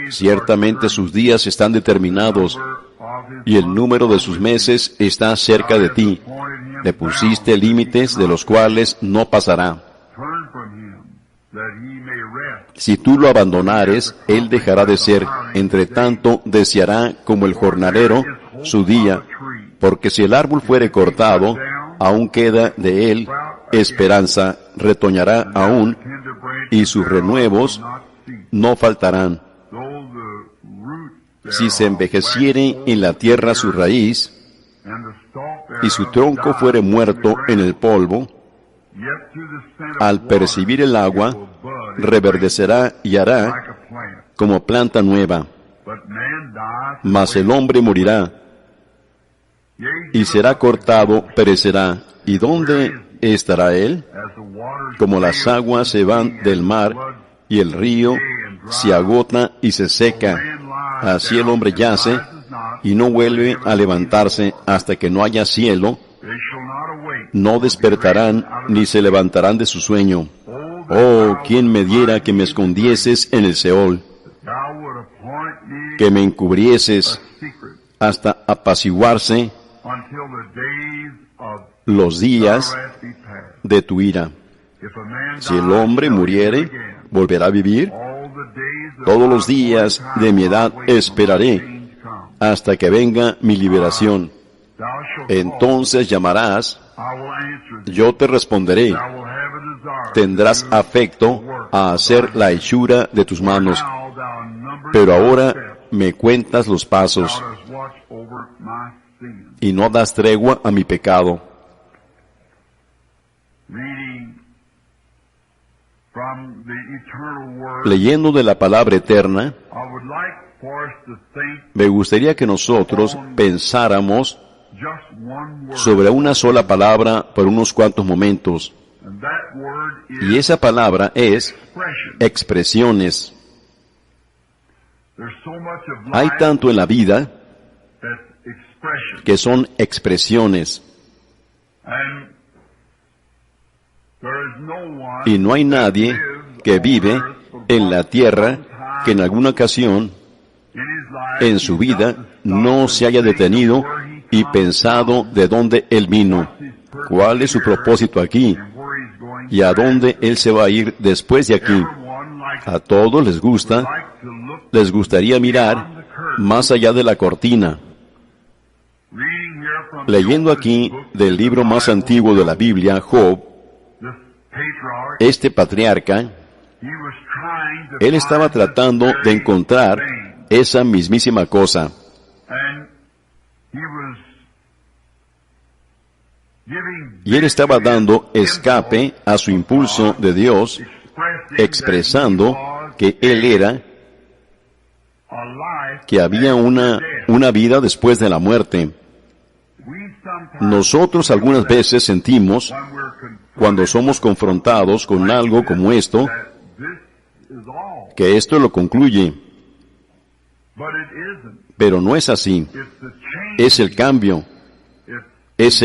Ciertamente sus días están determinados, y el número de sus meses está cerca de ti. Le pusiste límites de los cuales no pasará. Si tú lo abandonares, él dejará de ser. Entre tanto, deseará como el jornalero su día, porque si el árbol fuere cortado, aún queda de él esperanza, retoñará aún, y sus renuevos no faltarán. Si se envejeciere en la tierra su raíz, y su tronco fuere muerto en el polvo, al percibir el agua, reverdecerá y hará como planta nueva. Mas el hombre morirá, y será cortado, perecerá. ¿Y dónde estará él? Como las aguas se van del mar, y el río se agota y se seca. Así el hombre yace, y no vuelve a levantarse hasta que no haya cielo. No despertarán, ni se levantarán de su sueño. Oh, ¿quién me diera que me escondieses en el Seol? Que me encubrieses hasta apaciguarse los días de tu ira. Si el hombre muriere, ¿volverá a vivir? Todos los días de mi edad esperaré hasta que venga mi liberación. Entonces llamarás, yo te responderé. Tendrás afecto a hacer la hechura de tus manos. Pero ahora me cuentas los pasos y no das tregua a mi pecado. Leyendo de la palabra eterna, me gustaría que nosotros pensáramos sobre una sola palabra por unos cuantos momentos. Y esa palabra es expresiones. Hay tanto en la vida que son expresiones. Y no hay nadie que vive en la tierra que en alguna ocasión en su vida no se haya detenido y pensado de dónde él vino, cuál es su propósito aquí y a dónde él se va a ir después de aquí. A todos les gustaría mirar más allá de la cortina. Leyendo aquí del libro más antiguo de la Biblia, Job, este patriarca, él estaba tratando de encontrar esa mismísima cosa. Y él estaba dando escape a su impulso de Dios, expresando que él era, que había una vida después de la muerte. Nosotros algunas veces sentimos, cuando somos confrontados con algo como esto, que esto lo concluye. Pero no es así. Es el cambio. Es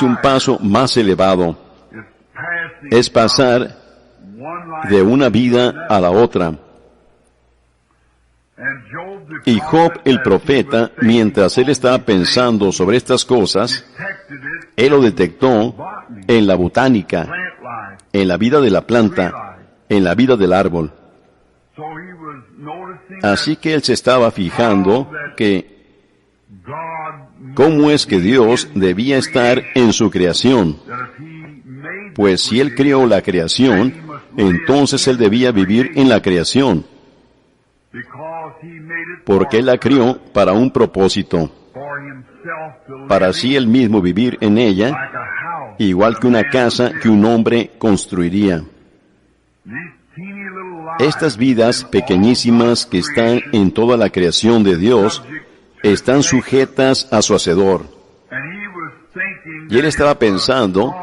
un paso más elevado. Es pasar de una vida a la otra. Y Job, el profeta, mientras él estaba pensando sobre estas cosas, él lo detectó en la botánica, en la vida de la planta, en la vida del árbol. Así que él se estaba fijando que cómo es que Dios debía estar en su creación. Pues si él creó la creación, entonces él debía vivir en la creación. Porque él la crió para un propósito, para así él mismo vivir en ella, igual que una casa que un hombre construiría. Estas vidas pequeñísimas que están en toda la creación de Dios, están sujetas a su Hacedor. Y él estaba pensando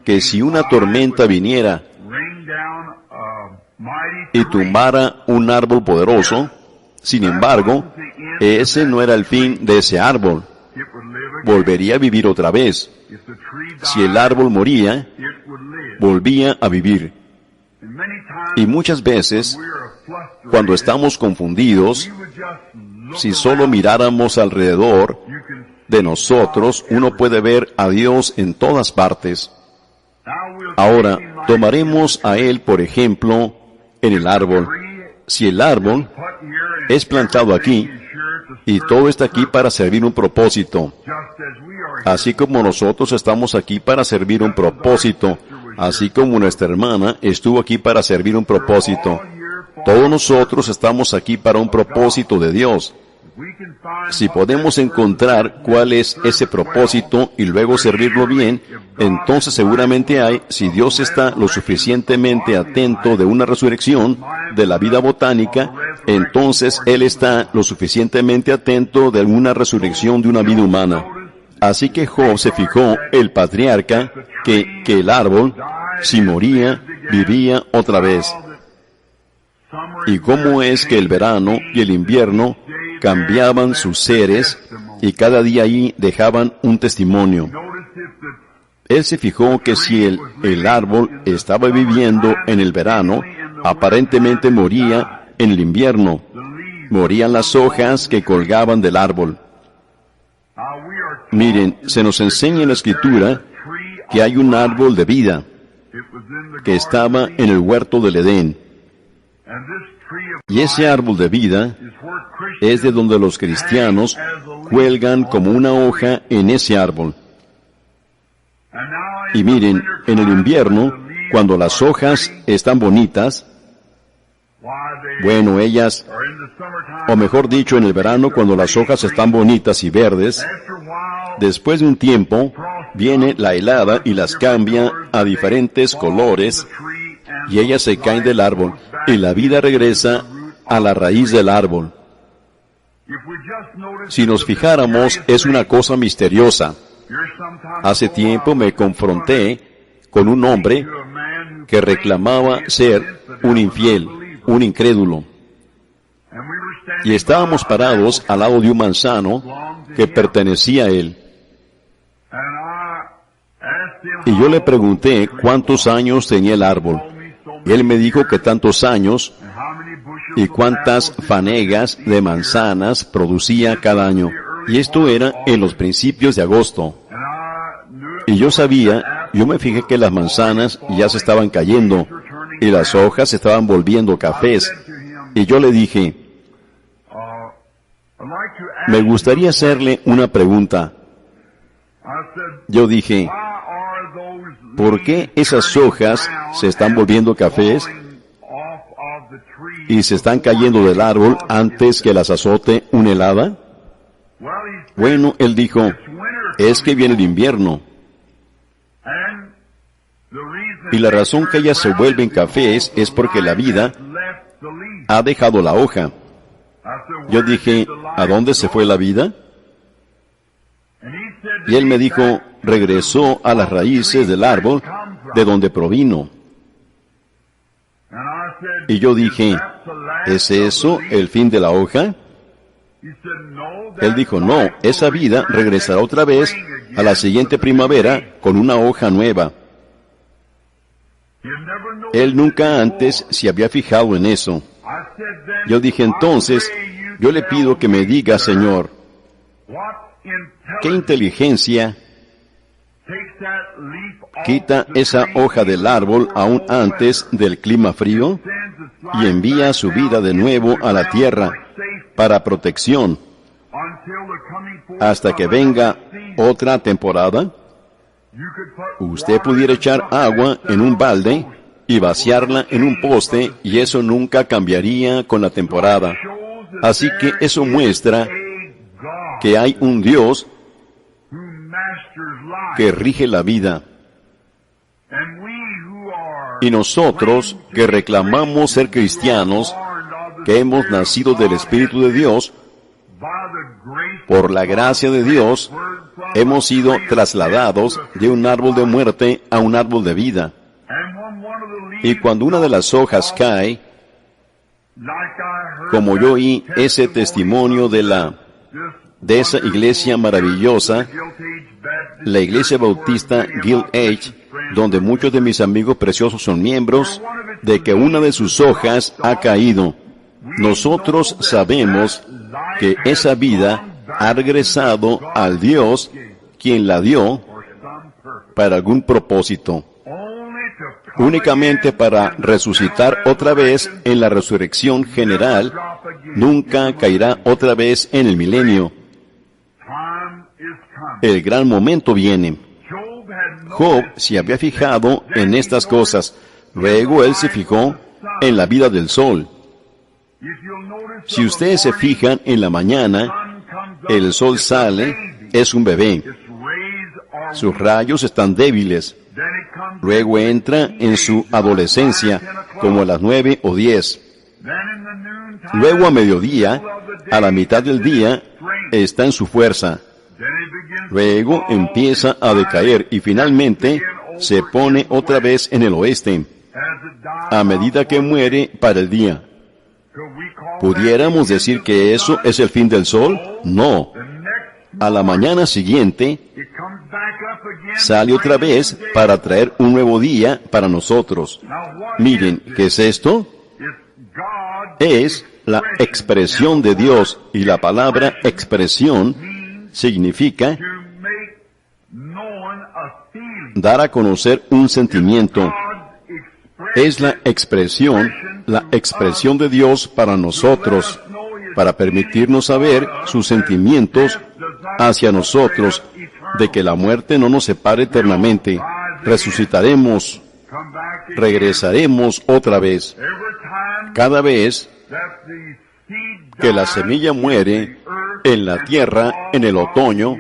que si una tormenta viniera y tumbara un árbol poderoso, sin embargo, ese no era el fin de ese árbol. Volvería a vivir otra vez. Si el árbol moría, volvía a vivir. Y muchas veces cuando estamos confundidos, si solo miráramos alrededor de nosotros, uno puede ver a Dios en todas partes. Ahora, tomaremos a Él, por ejemplo, en el árbol. Si el árbol es plantado aquí, y todo está aquí para servir un propósito, así como nosotros estamos aquí para servir un propósito, así como nuestra hermana estuvo aquí para servir un propósito, todos nosotros estamos aquí para un propósito de Dios. Si podemos encontrar cuál es ese propósito y luego servirlo bien, entonces seguramente hay, si Dios está lo suficientemente atento de una resurrección de la vida botánica, entonces Él está lo suficientemente atento de una resurrección de una vida humana. Así que Job se fijó, el patriarca, que el árbol, si moría, vivía otra vez. Y cómo es que el verano y el invierno cambiaban sus seres y cada día ahí dejaban un testimonio. Él se fijó que si el árbol estaba viviendo en el verano, aparentemente moría en el invierno. Morían las hojas que colgaban del árbol. Miren, se nos enseña en la Escritura que hay un árbol de vida que estaba en el huerto del Edén. Y ese árbol de vida es de donde los cristianos cuelgan como una hoja en ese árbol. Y miren, en el invierno, cuando las hojas están bonitas, bueno, ellas, o mejor dicho, en el verano, cuando las hojas están bonitas y verdes, después de un tiempo, viene la helada y las cambia a diferentes colores, y ellas se caen del árbol, y la vida regresa a la raíz del árbol. Si nos fijáramos, es una cosa misteriosa. Hace tiempo me confronté con un hombre que reclamaba ser un infiel, un incrédulo. Y estábamos parados al lado de un manzano que pertenecía a él. Y yo le pregunté cuántos años tenía el árbol. Y él me dijo que tantos años y cuántas fanegas de manzanas producía cada año. Y esto era en los principios de agosto. Y yo me fijé que las manzanas ya se estaban cayendo y las hojas se estaban volviendo cafés. Y yo le dije, me gustaría hacerle una pregunta. Yo dije, ¿por qué esas hojas se están volviendo cafés y se están cayendo del árbol antes que las azote una helada? Bueno, él dijo, es que viene el invierno. Y la razón que ellas se vuelven cafés es porque la vida ha dejado la hoja. Yo dije, ¿a dónde se fue la vida? Y él me dijo, regresó a las raíces del árbol de donde provino. Y yo dije, ¿es eso el fin de la hoja? Él dijo, no, esa vida regresará otra vez a la siguiente primavera con una hoja nueva. Él nunca antes se había fijado en eso. Yo dije, entonces, yo le pido que me diga, Señor, ¿qué inteligencia quita esa hoja del árbol aún antes del clima frío y envía su vida de nuevo a la tierra para protección hasta que venga otra temporada? Usted pudiera echar agua en un balde y vaciarla en un poste y eso nunca cambiaría con la temporada. Así que eso muestra que hay un Dios que rige la vida. Y nosotros que reclamamos ser cristianos, que hemos nacido del Espíritu de Dios, por la gracia de Dios, hemos sido trasladados de un árbol de muerte a un árbol de vida. Y cuando una de las hojas cae, como yo oí ese testimonio de esa iglesia maravillosa, la iglesia bautista Guild Age, donde muchos de mis amigos preciosos son miembros, de que una de sus hojas ha caído. Nosotros sabemos que esa vida ha regresado al Dios quien la dio para algún propósito, únicamente para resucitar otra vez en la resurrección general. Nunca caerá otra vez en el milenio. El gran momento viene. Job se había fijado en estas cosas. Luego él se fijó en la vida del sol. Si ustedes se fijan en la mañana, el sol sale, es un bebé. Sus rayos están débiles. Luego entra en su adolescencia, como a las 9 o 10. Luego a mediodía, a la mitad del día, está en su fuerza. Luego empieza a decaer y finalmente se pone otra vez en el oeste, a medida que muere para el día. ¿Pudiéramos decir que eso es el fin del sol? No. A la mañana siguiente, sale otra vez para traer un nuevo día para nosotros. Miren, ¿qué es esto? Es la expresión de Dios, y la palabra expresión significa dar a conocer un sentimiento. Es la expresión de Dios para nosotros, para permitirnos saber sus sentimientos hacia nosotros, de que la muerte no nos separe eternamente. Resucitaremos, regresaremos otra vez. Cada vez que la semilla muere en la tierra en el otoño,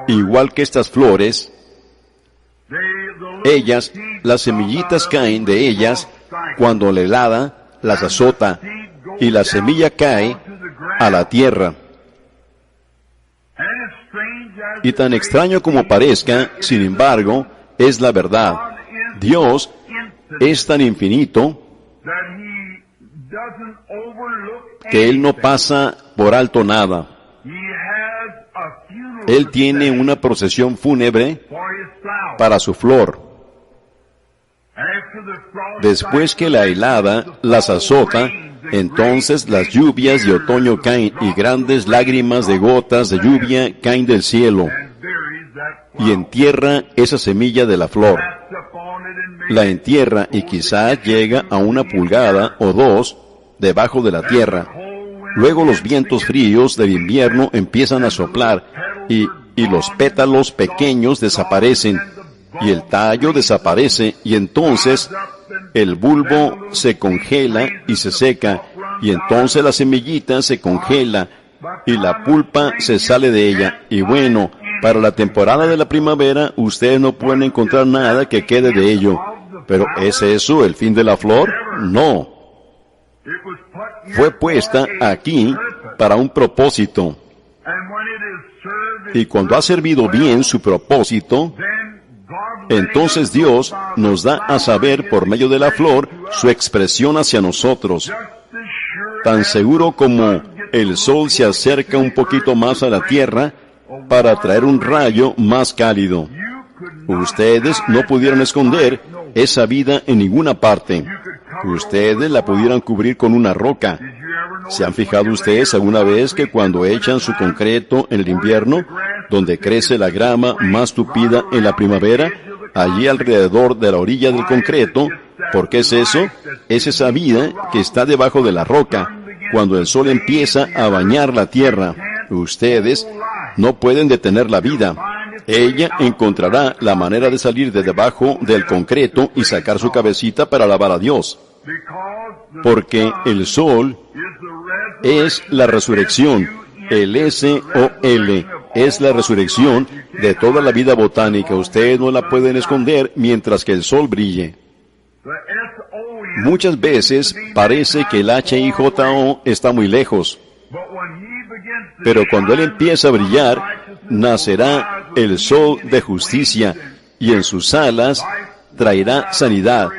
igual que estas flores, ellas, las semillitas caen de ellas cuando la helada las azota y la semilla cae a la tierra. Y tan extraño como parezca, sin embargo, es la verdad. Dios es tan infinito que Él no pasa por alto nada. Él tiene una procesión fúnebre para su flor. Después que la helada las azota, entonces las lluvias de otoño caen y grandes lágrimas de gotas de lluvia caen del cielo y entierra esa semilla de la flor. La entierra y quizás llega a 1 pulgada o 2 debajo de la tierra. Luego los vientos fríos del invierno empiezan a soplar y los pétalos pequeños desaparecen y el tallo desaparece y entonces el bulbo se congela y se seca y entonces la semillita se congela y la pulpa se sale de ella. Y bueno, para la temporada de la primavera ustedes no pueden encontrar nada que quede de ello. Pero ¿es eso el fin de la flor? No. Fue puesta aquí para un propósito. Y cuando ha servido bien su propósito, entonces Dios nos da a saber por medio de la flor su expresión hacia nosotros. Tan seguro como el sol se acerca un poquito más a la tierra para traer un rayo más cálido. Ustedes no pudieron esconder esa vida en ninguna parte. Ustedes la pudieran cubrir con una roca. ¿Se han fijado ustedes alguna vez que cuando echan su concreto en el invierno, donde crece la grama más tupida en la primavera, allí alrededor de la orilla del concreto, ¿por qué es eso? Es esa vida que está debajo de la roca, cuando el sol empieza a bañar la tierra. Ustedes no pueden detener la vida. Ella encontrará la manera de salir de debajo del concreto y sacar su cabecita para alabar a Dios. Porque el sol es la resurrección. El S-O-L es la resurrección de toda la vida botánica. Ustedes no la pueden esconder mientras que el sol brille. Muchas veces parece que el H-I-J-O está muy lejos. Pero cuando él empieza a brillar, nacerá el sol de justicia, y en sus alas traerá sanidad.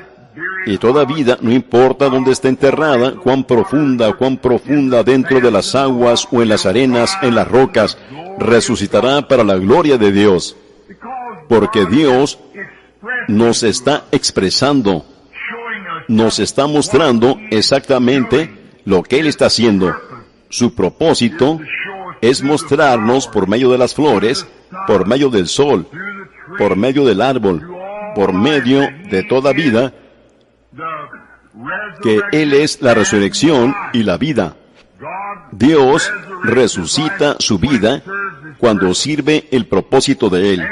Y toda vida, no importa dónde esté enterrada, cuán profunda dentro de las aguas o en las arenas, en las rocas, resucitará para la gloria de Dios. Porque Dios nos está expresando, nos está mostrando exactamente lo que Él está haciendo. Su propósito es mostrarnos por medio de las flores, por medio del sol, por medio del árbol, por medio de toda vida, que Él es la resurrección y la vida. Dios resucita su vida cuando sirve el propósito de Él.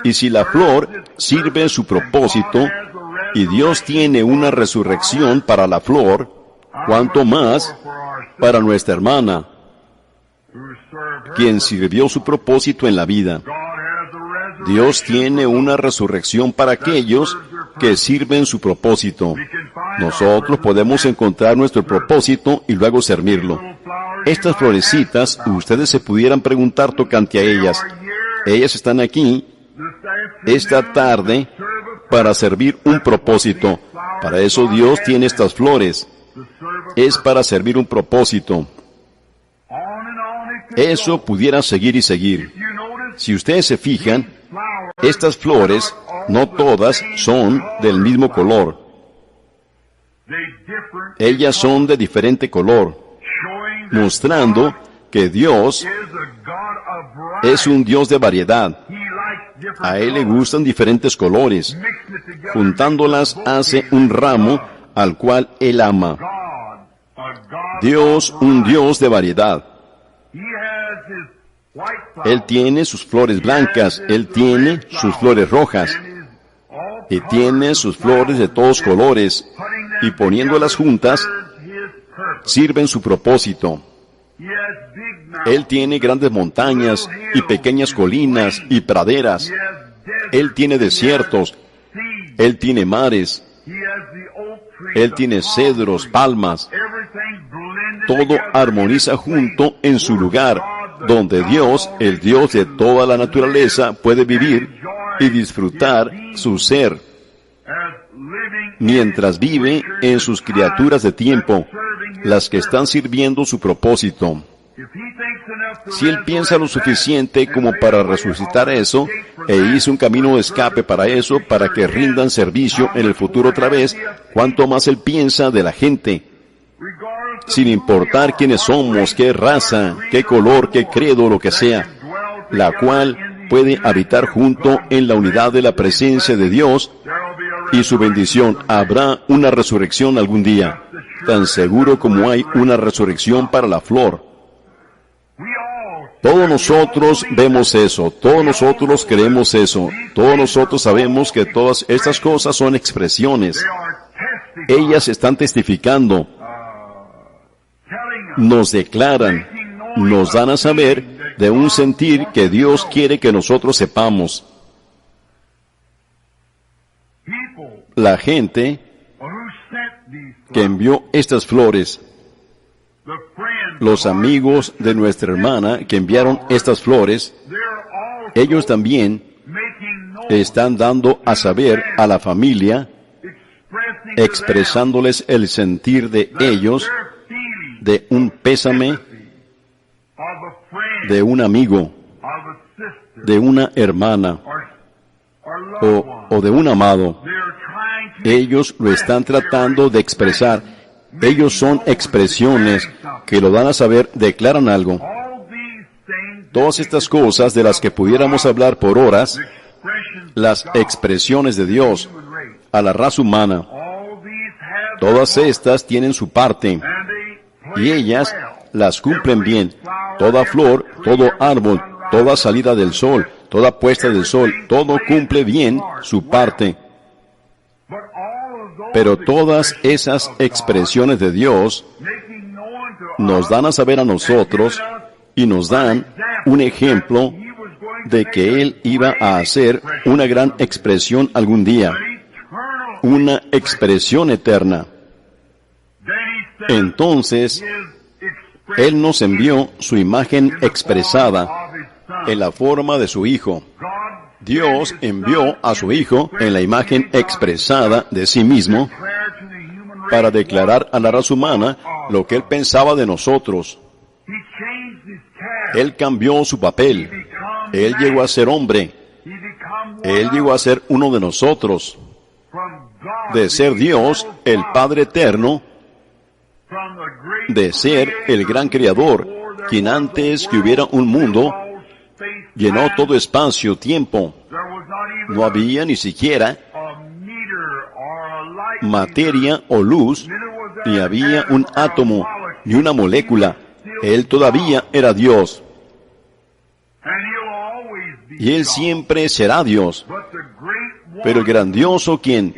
Y si la flor sirve su propósito, y Dios tiene una resurrección para la flor, cuanto más para nuestra hermana, quien sirvió su propósito en la vida. Dios tiene una resurrección para aquellos que sirven su propósito. Nosotros podemos encontrar nuestro propósito y luego servirlo. Estas florecitas, ustedes se pudieran preguntar tocante a ellas. Ellas están aquí esta tarde para servir un propósito. Para eso Dios tiene estas flores. Es para servir un propósito. Eso pudiera seguir y seguir. Si ustedes se fijan, estas flores, no todas son del mismo color. Ellas son de diferente color, mostrando que Dios es un Dios de variedad. A Él le gustan diferentes colores. Juntándolas hace un ramo al cual Él ama. Dios, un Dios de variedad. Él tiene sus flores blancas, Él tiene sus flores rojas, y tiene sus flores de todos colores, y poniéndolas juntas, sirven su propósito. Él tiene grandes montañas, y pequeñas colinas, y praderas. Él tiene desiertos, Él tiene mares, Él tiene cedros, palmas. Todo armoniza junto en su lugar, donde Dios, el Dios de toda la naturaleza, puede vivir y disfrutar su ser, mientras vive en sus criaturas de tiempo, las que están sirviendo su propósito. Si Él piensa lo suficiente como para resucitar eso, e hizo un camino de escape para eso, para que rindan servicio en el futuro otra vez, ¿cuánto más Él piensa de la gente? Sin importar quiénes somos, qué raza, qué color, qué credo, lo que sea, la cual puede habitar junto en la unidad de la presencia de Dios y su bendición. Habrá una resurrección algún día, tan seguro como hay una resurrección para la flor. Todos nosotros vemos eso, todos nosotros creemos eso, todos nosotros sabemos que todas estas cosas son expresiones. Ellas están testificando, nos declaran, nos dan a saber de un sentir que Dios quiere que nosotros sepamos. La gente que envió estas flores, los amigos de nuestra hermana que enviaron estas flores, ellos también están dando a saber a la familia, expresándoles el sentir de ellos, de un pésame, de un amigo, de una hermana, o de un amado. Ellos lo están tratando de expresar. Ellos son expresiones que lo dan a saber, declaran algo. Todas estas cosas de las que pudiéramos hablar por horas, las expresiones de Dios a la raza humana, todas estas tienen su parte, y ellas las cumplen bien. Toda flor, todo árbol, toda salida del sol, toda puesta del sol, todo cumple bien su parte. Pero todas esas expresiones de Dios nos dan a saber a nosotros y nos dan un ejemplo de que Él iba a hacer una gran expresión algún día, una expresión eterna. Entonces, Él nos envió su imagen expresada en la forma de su Hijo. Dios envió a su Hijo en la imagen expresada de sí mismo para declarar a la raza humana lo que Él pensaba de nosotros. Él cambió su papel. Él llegó a ser hombre. Él llegó a ser uno de nosotros, de ser Dios, el Padre eterno, de ser el gran Creador, quien antes que hubiera un mundo, llenó todo espacio, tiempo. No había ni siquiera materia o luz, ni había un átomo, ni una molécula. Él todavía era Dios. Y Él siempre será Dios. Pero el grandioso quien,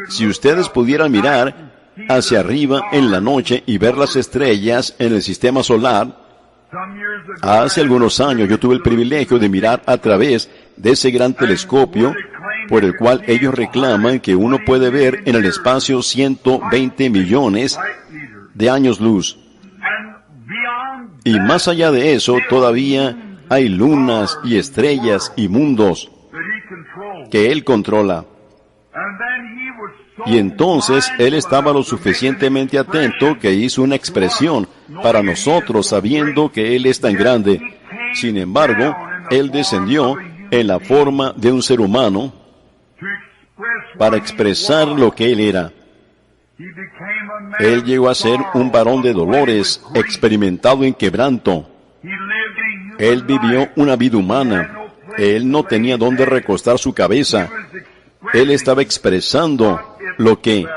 si ustedes pudieran mirar hacia arriba en la noche y ver las estrellas en el sistema solar, hace algunos años yo tuve el privilegio de mirar a través de ese gran telescopio por el cual ellos reclaman que uno puede ver en el espacio 120 millones de años luz. Y más allá de eso, todavía hay lunas y estrellas y mundos que Él controla. Y entonces Él estaba lo suficientemente atento que hizo una expresión para nosotros, sabiendo que Él es tan grande. Sin embargo, Él descendió en la forma de un ser humano para expresar lo que Él era. Él llegó a ser un varón de dolores, experimentado en quebranto. Él vivió una vida humana. Él no tenía dónde recostar su cabeza. Él estaba expresando lo que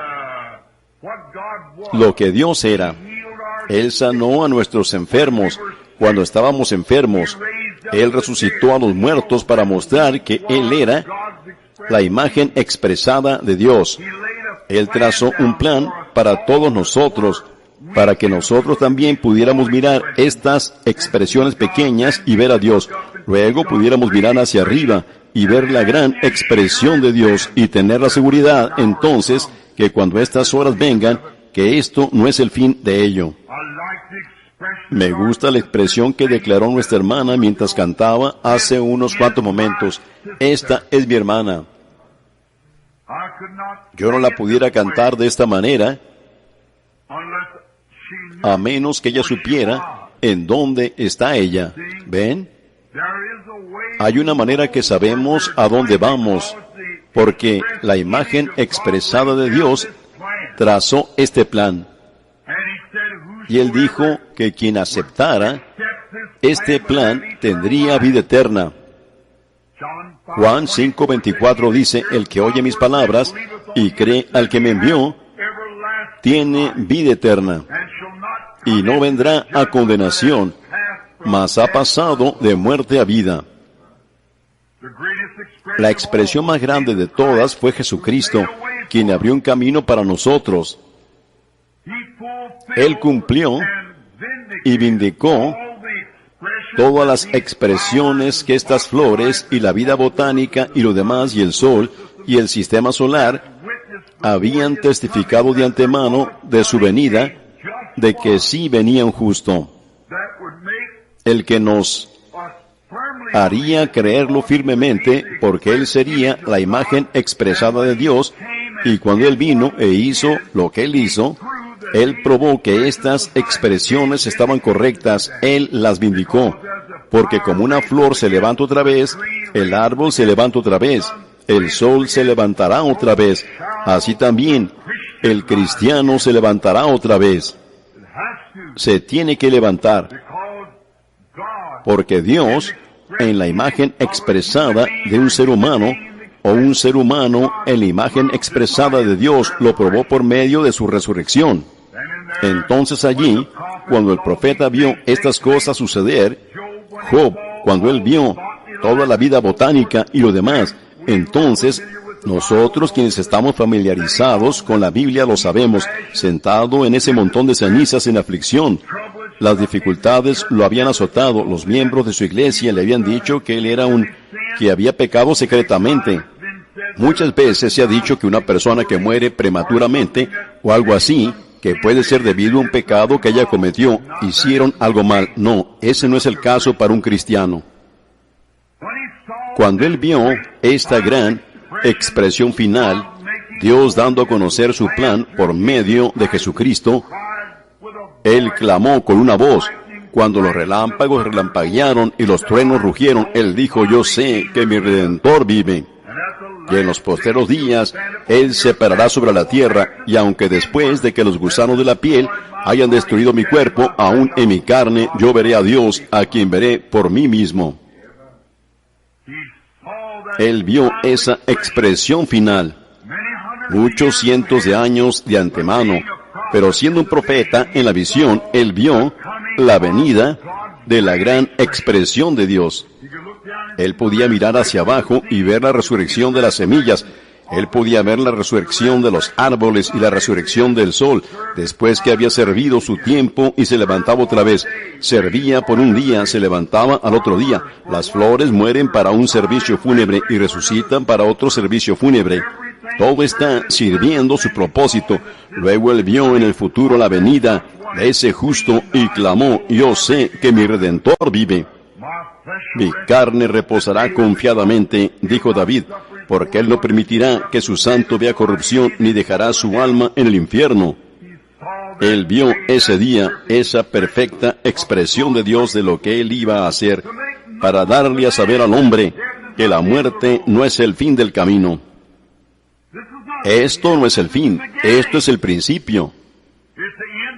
Dios era. Él sanó a nuestros enfermos cuando estábamos enfermos. Él resucitó a los muertos para mostrar que Él era la imagen expresada de Dios. Él trazó un plan para todos nosotros, para que nosotros también pudiéramos mirar estas expresiones pequeñas y ver a Dios. Luego pudiéramos mirar hacia arriba y ver la gran expresión de Dios y tener la seguridad entonces que cuando estas horas vengan, que esto no es el fin de ello. Me gusta la expresión que declaró nuestra hermana mientras cantaba hace unos cuantos momentos. Esta es mi hermana. Yo no la pudiera cantar de esta manera a menos que ella supiera en dónde está ella. ¿Ven? Hay una manera que sabemos a dónde vamos, porque la imagen expresada de Dios trazó este plan. Y Él dijo que quien aceptara este plan tendría vida eterna. Juan 5:24 dice, el que oye mis palabras y cree al que me envió, tiene vida eterna, y no vendrá a condenación, mas ha pasado de muerte a vida. La expresión más grande de todas fue Jesucristo, quien abrió un camino para nosotros. Él cumplió y vindicó todas las expresiones que estas flores y la vida botánica y lo demás y el sol y el sistema solar habían testificado de antemano de su venida, de que sí venía un justo, el que nos haría creerlo firmemente, porque Él sería la imagen expresada de Dios, y cuando Él vino e hizo lo que Él hizo, Él probó que estas expresiones estaban correctas. Él las vindicó, porque como una flor se levanta otra vez, el árbol se levanta otra vez, el sol se levantará otra vez, así también el cristiano se levantará otra vez. Se tiene que levantar, porque Dios, en la imagen expresada de un ser humano, o un ser humano en la imagen expresada de Dios, lo probó por medio de su resurrección. Entonces allí, cuando el profeta vio estas cosas suceder, Job, cuando él vio toda la vida botánica y lo demás, entonces nosotros quienes estamos familiarizados con la Biblia lo sabemos, sentado en ese montón de cenizas en aflicción. Las dificultades lo habían azotado, los miembros de su iglesia le habían dicho que él era que había pecado secretamente. Muchas veces se ha dicho que una persona que muere prematuramente o algo así, que puede ser debido a un pecado que ella cometió, hicieron algo mal. No, ese no es el caso para un cristiano. Cuando él vio esta gran expresión final, Dios dando a conocer su plan por medio de Jesucristo, él clamó con una voz. Cuando los relámpagos relampaguearon y los truenos rugieron, él dijo, yo sé que mi Redentor vive. Y en los posteros días, Él se parará sobre la tierra, y aunque después de que los gusanos de la piel hayan destruido mi cuerpo, aún en mi carne yo veré a Dios, a quien veré por mí mismo. Él vio esa expresión final, muchos cientos de años de antemano, pero siendo un profeta en la visión, Él vio la venida de la gran expresión de Dios. Él podía mirar hacia abajo y ver la resurrección de las semillas. Él podía ver la resurrección de los árboles y la resurrección del sol, después que había servido su tiempo y se levantaba otra vez. Servía por un día, se levantaba al otro día. Las flores mueren para un servicio fúnebre y resucitan para otro servicio fúnebre. Todo está sirviendo su propósito. Luego Él vio en el futuro la venida de ese justo y clamó: yo sé que mi Redentor vive. Mi carne reposará confiadamente, dijo David, porque Él no permitirá que su santo vea corrupción, ni dejará su alma en el infierno. Él vio ese día esa perfecta expresión de Dios de lo que Él iba a hacer, para darle a saber al hombre que la muerte no es el fin del camino. Esto no es el fin, esto es el principio.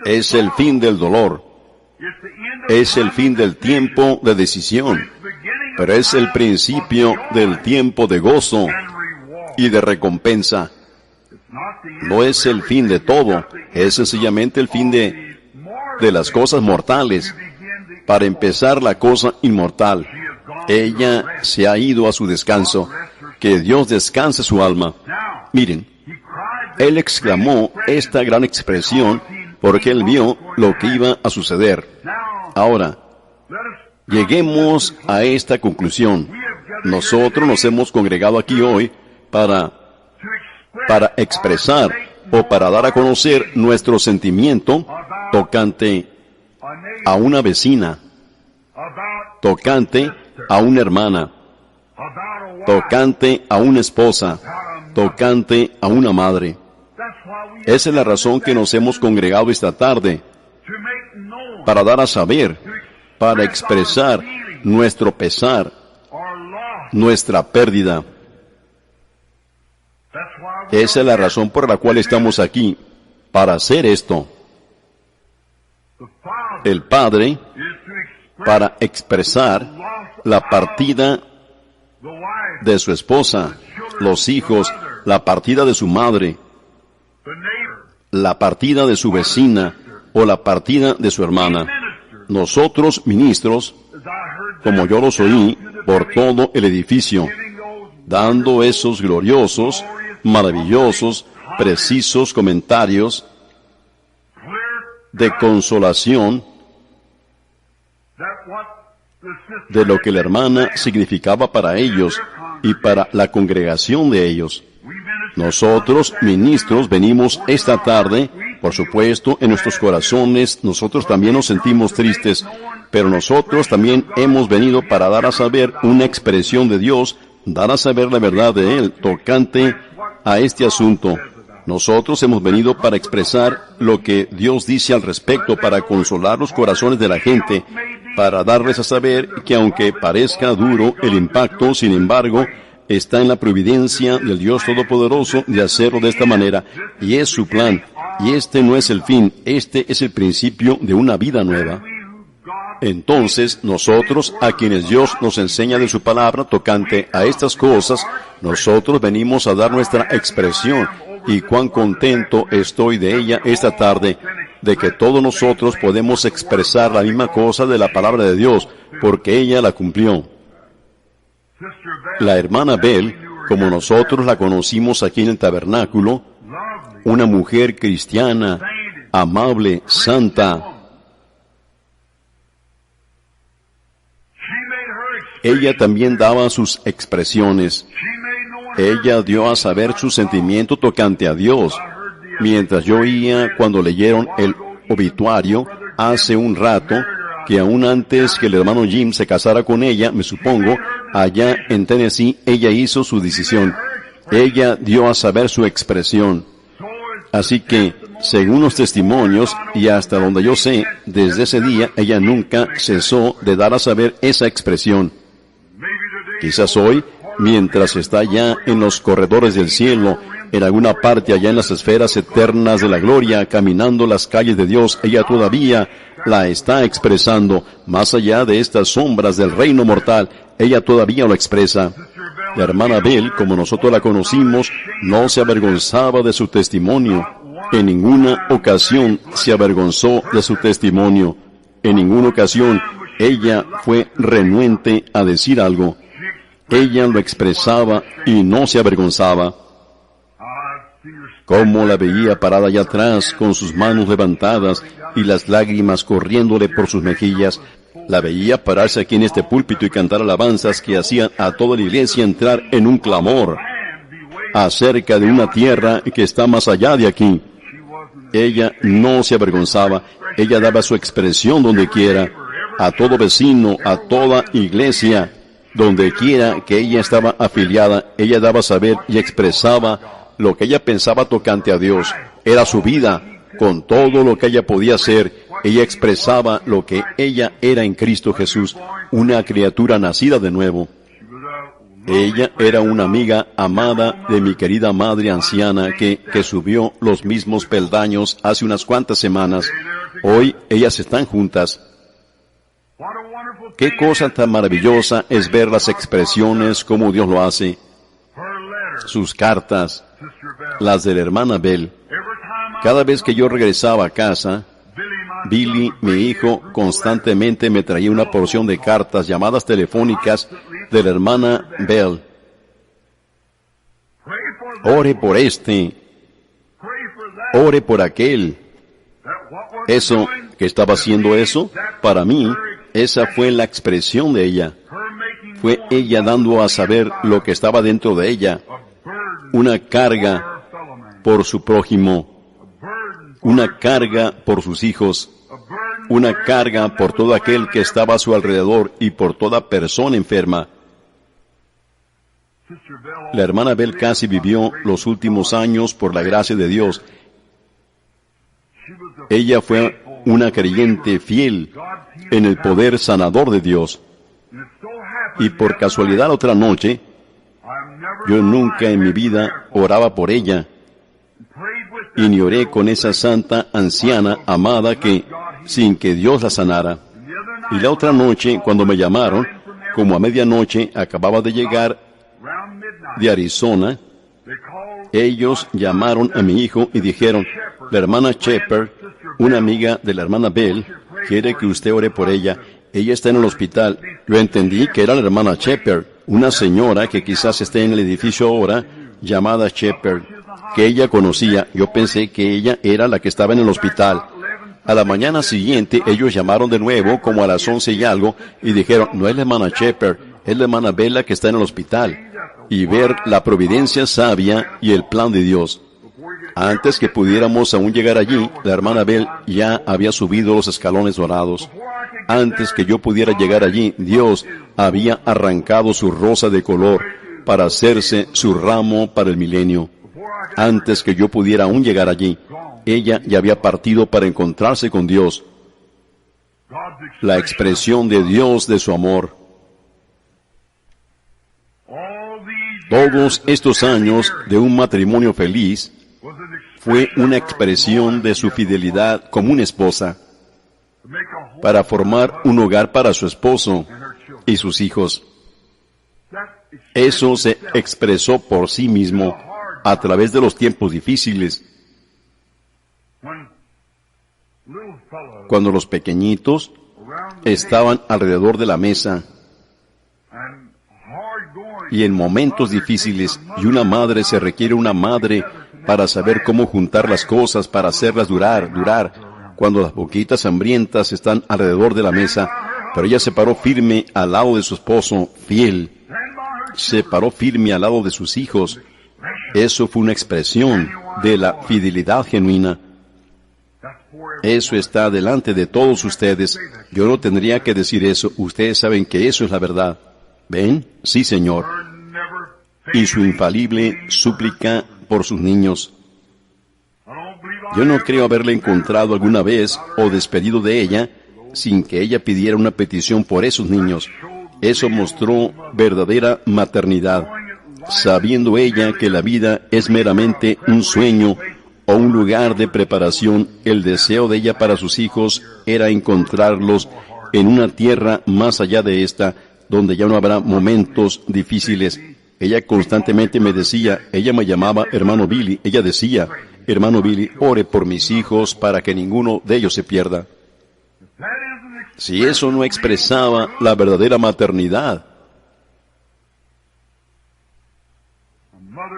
Es el fin del dolor. Es el fin del tiempo de decisión, pero es el principio del tiempo de gozo y de recompensa. No es el fin de todo, es sencillamente el fin de las cosas mortales, para empezar la cosa inmortal. Ella se ha ido a su descanso. Que Dios descanse su alma. Miren, Él exclamó esta gran expresión porque Él vio lo que iba a suceder. Ahora, lleguemos a esta conclusión. Nosotros nos hemos congregado aquí hoy para expresar o para dar a conocer nuestro sentimiento tocante a una vecina, tocante a una hermana, tocante a una esposa, tocante a una madre. Esa es la razón que nos hemos congregado esta tarde, para dar a saber, para expresar nuestro pesar, nuestra pérdida. Esa es la razón por la cual estamos aquí, para hacer esto. El Padre, para expresar la partida de su esposa, los hijos, la partida de su madre, la partida de su vecina o la partida de su hermana. Nosotros, ministros, como yo los oí por todo el edificio, dando esos gloriosos, maravillosos, precisos comentarios de consolación de lo que la hermana significaba para ellos y para la congregación de ellos. Nosotros, ministros, venimos esta tarde, por supuesto, en nuestros corazones, nosotros también nos sentimos tristes, pero nosotros también hemos venido para dar a saber una expresión de Dios, dar a saber la verdad de Él, tocante a este asunto. Nosotros hemos venido para expresar lo que Dios dice al respecto, para consolar los corazones de la gente, para darles a saber que aunque parezca duro el impacto, sin embargo, está en la providencia del Dios Todopoderoso de hacerlo de esta manera, y es su plan, y este no es el fin, este es el principio de una vida nueva. Entonces, nosotros, a quienes Dios nos enseña de su palabra tocante a estas cosas, nosotros venimos a dar nuestra expresión, y cuán contento estoy de ella esta tarde, de que todos nosotros podemos expresar la misma cosa de la palabra de Dios, porque ella la cumplió. La hermana Bell, como nosotros la conocimos aquí en el tabernáculo, una mujer cristiana, amable, santa. Ella también daba sus expresiones. Ella dio a saber su sentimiento tocante a Dios. Mientras yo oía cuando leyeron el obituario hace un rato, que aún antes que el hermano Jim se casara con ella, me supongo, allá en Tennessee, ella hizo su decisión. Ella dio a saber su expresión. Así que, según los testimonios, y hasta donde yo sé, desde ese día, ella nunca cesó de dar a saber esa expresión. Quizás hoy, mientras está ya en los corredores del cielo, en alguna parte allá en las esferas eternas de la gloria, caminando las calles de Dios, ella todavía la está expresando, más allá de estas sombras del reino mortal, ella todavía lo expresa. La hermana Bell, como nosotros la conocimos, no se avergonzaba de su testimonio. En ninguna ocasión se avergonzó de su testimonio. En ninguna ocasión ella fue renuente a decir algo. Ella lo expresaba y no se avergonzaba. Cómo la veía parada allá atrás, con sus manos levantadas y las lágrimas corriéndole por sus mejillas. La veía pararse aquí en este púlpito y cantar alabanzas que hacían a toda la iglesia entrar en un clamor acerca de una tierra que está más allá de aquí. Ella no se avergonzaba, ella daba su expresión donde quiera, a todo vecino, a toda iglesia, donde quiera que ella estaba afiliada, ella daba a saber y expresaba lo que ella pensaba tocante a Dios. Era su vida, con todo lo que ella podía hacer, ella expresaba lo que ella era en Cristo Jesús, una criatura nacida de nuevo. Ella era una amiga amada de mi querida madre anciana que subió los mismos peldaños hace unas cuantas semanas. Hoy ellas están juntas. Qué cosa tan maravillosa es ver las expresiones como Dios lo hace. Sus cartas, las de la hermana Bell. Cada vez que yo regresaba a casa, Billy, mi hijo, constantemente me traía una porción de cartas, llamadas telefónicas de la hermana Bell. Ore por este, ore por aquel. Eso, que estaba haciendo eso, para mí, esa fue la expresión de ella. Fue ella dando a saber lo que estaba dentro de ella. Una carga por su prójimo. Una carga por sus hijos, una carga por todo aquel que estaba a su alrededor y por toda persona enferma. La hermana Bell casi vivió los últimos años por la gracia de Dios. Ella fue una creyente fiel en el poder sanador de Dios. Y por casualidad otra noche, yo nunca en mi vida oraba por ella. Y ni oré con esa santa anciana amada que, sin que Dios la sanara. Y la otra noche, cuando me llamaron, como a medianoche, acababa de llegar de Arizona, ellos llamaron a mi hijo y dijeron, la hermana Shepard, una amiga de la hermana Bell, quiere que usted ore por ella. Ella está en el hospital. Yo entendí que era la hermana Shepard, una señora que quizás esté en el edificio ahora, llamada Shepard, que ella conocía. Yo pensé que ella era la que estaba en el hospital. A la mañana siguiente, ellos llamaron de nuevo, como a las 11 y algo, y dijeron, no es la hermana Shepard, es la hermana Bella que está en el hospital. Y ver la providencia sabia y el plan de Dios. Antes que pudiéramos aún llegar allí, la hermana Bell ya había subido los escalones dorados. Antes que yo pudiera llegar allí, Dios había arrancado su rosa de color para hacerse su ramo para el milenio. Antes que yo pudiera aún llegar allí, ella ya había partido para encontrarse con Dios. La expresión de Dios de su amor. Todos estos años de un matrimonio feliz fue una expresión de su fidelidad como una esposa para formar un hogar para su esposo y sus hijos. Eso se expresó por sí mismo a través de los tiempos difíciles. Cuando los pequeñitos estaban alrededor de la mesa y en momentos difíciles, y una madre se requiere una madre para saber cómo juntar las cosas, para hacerlas durar, cuando las boquitas hambrientas están alrededor de la mesa, pero ella se paró firme al lado de su esposo, fiel, se paró firme al lado de sus hijos. Eso fue una expresión de la fidelidad genuina. Eso está delante de todos ustedes. Yo no tendría que decir eso. Ustedes saben que eso es la verdad. ¿Ven? Sí, Señor. Y su infalible súplica por sus niños. Yo no creo haberla encontrado alguna vez o despedido de ella sin que ella pidiera una petición por esos niños. Eso mostró verdadera maternidad. sabiendo ella que la vida es meramente un sueño o un lugar de preparación, el deseo de ella para sus hijos era encontrarlos en una tierra más allá de esta, donde ya no habrá momentos difíciles. Ella constantemente me decía, ella me llamaba hermano Billy, ella decía, hermano Billy, ore por mis hijos para que ninguno de ellos se pierda. Si eso no expresaba la verdadera maternidad,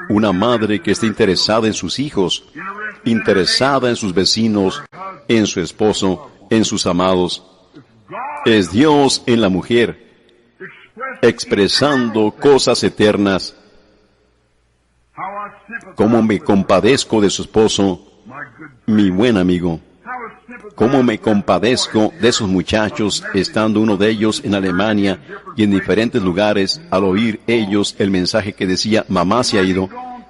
una madre que esté interesada en sus hijos, interesada en sus vecinos, en su esposo, en sus amados, es Dios en la mujer, expresando cosas eternas. Cómo me compadezco de su esposo, mi buen amigo. Cómo me compadezco de esos muchachos, estando uno de ellos en Alemania y en diferentes lugares, al oír ellos el mensaje que decía, mamá se ha ido.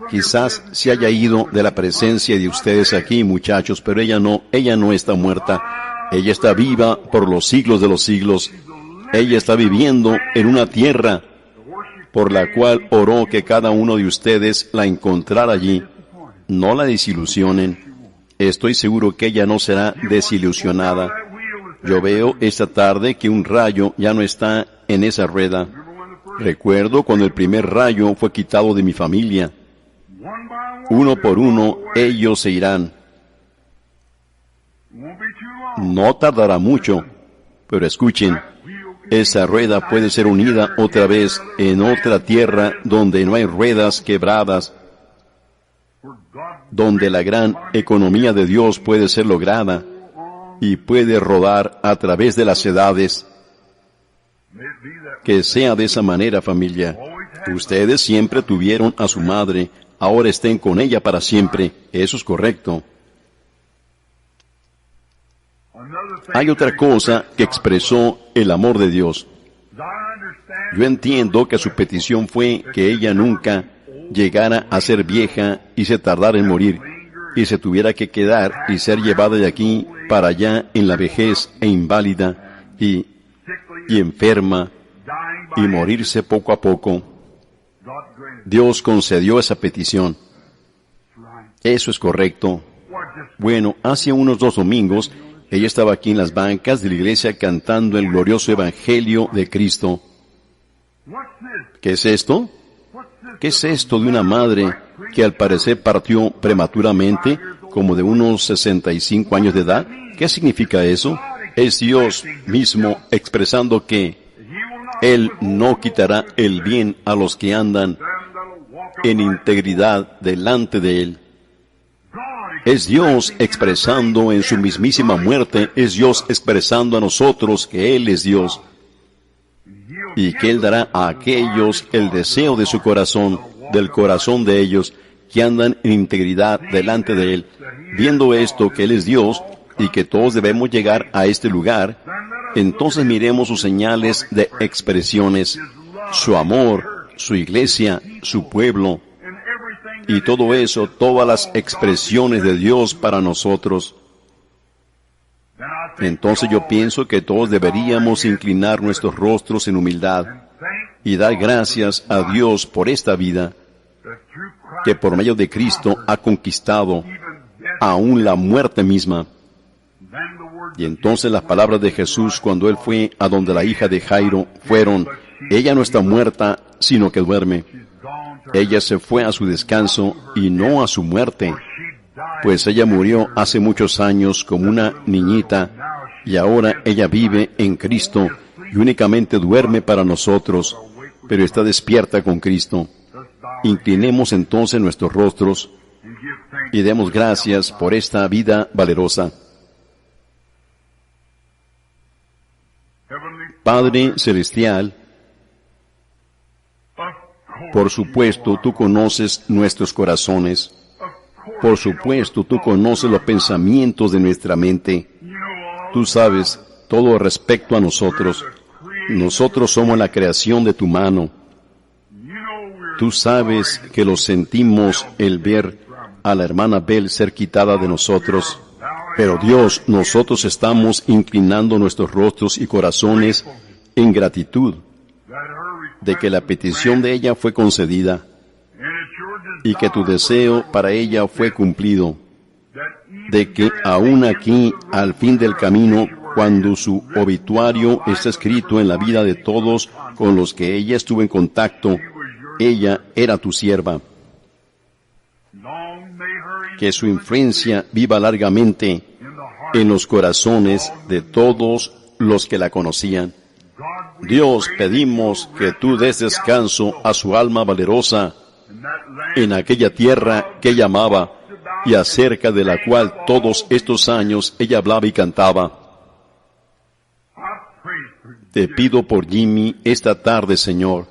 Quizás se haya ido de la presencia de ustedes aquí, muchachos, pero ella no está muerta. Ella está viva por los siglos de los siglos. Ella está viviendo en una tierra por la cual oró que cada uno de ustedes la encontrara allí. No la desilusionen. Estoy seguro que ella no será desilusionada. Yo veo esta tarde que un rayo ya no está en esa rueda. Recuerdo cuando el primer rayo fue quitado de mi familia. Uno por uno, ellos se irán. No tardará mucho, pero escuchen, esa rueda puede ser unida otra vez en otra tierra donde no hay ruedas quebradas, donde la gran economía de Dios puede ser lograda y puede rodar a través de las edades. Que sea de esa manera, familia. Ustedes siempre tuvieron a su madre, ahora estén con ella para siempre. Eso es correcto. Hay otra cosa que expresó el amor de Dios. Yo entiendo que su petición fue que ella nunca llegara a ser vieja y se tardara en morir, y se tuviera que quedar y ser llevada de aquí para allá en la vejez e inválida y enferma y morirse poco a poco. Dios concedió esa petición. Eso es correcto. Bueno, hace unos 2 domingos, ella estaba aquí en las bancas de la iglesia cantando el glorioso Evangelio de Cristo. ¿Qué es esto? ¿Qué es esto de una madre que al parecer partió prematuramente, como de unos 65 años de edad? ¿Qué significa eso? Es Dios mismo expresando que Él no quitará el bien a los que andan en integridad delante de Él. Es Dios expresando en su mismísima muerte, es Dios expresando a nosotros que Él es Dios y que Él dará a aquellos el deseo de su corazón, del corazón de ellos, que andan en integridad delante de Él. Viendo esto, que Él es Dios y que todos debemos llegar a este lugar, entonces miremos sus señales de expresiones, su amor, su iglesia, su pueblo, y todo eso, todas las expresiones de Dios para nosotros. Entonces yo pienso que todos deberíamos inclinar nuestros rostros en humildad y dar gracias a Dios por esta vida que por medio de Cristo ha conquistado aún la muerte misma. Y entonces las palabras de Jesús cuando Él fue a donde la hija de Jairo fueron, ella no está muerta, sino que duerme. Ella se fue a su descanso y no a su muerte, pues ella murió hace muchos años como una niñita y ahora ella vive en Cristo y únicamente duerme para nosotros, pero está despierta con Cristo. Inclinemos entonces nuestros rostros y demos gracias por esta vida valerosa. Padre Celestial, por supuesto, tú conoces nuestros corazones. Por supuesto, tú conoces los pensamientos de nuestra mente. Tú sabes todo respecto a nosotros. Nosotros somos la creación de tu mano. Tú sabes que lo sentimos el ver a la hermana Bell ser quitada de nosotros. Pero Dios, nosotros estamos inclinando nuestros rostros y corazones en gratitud de que la petición de ella fue concedida. y que tu deseo para ella fue cumplido, de que aún aquí, al fin del camino, cuando su obituario está escrito en la vida de todos con los que ella estuvo en contacto, ella era tu sierva. Que su influencia viva largamente en los corazones de todos los que la conocían. Dios, pedimos que tú des descanso a su alma valerosa en aquella tierra que ella amaba y acerca de la cual todos estos años ella hablaba y cantaba. Te pido por Jimmy esta tarde, Señor,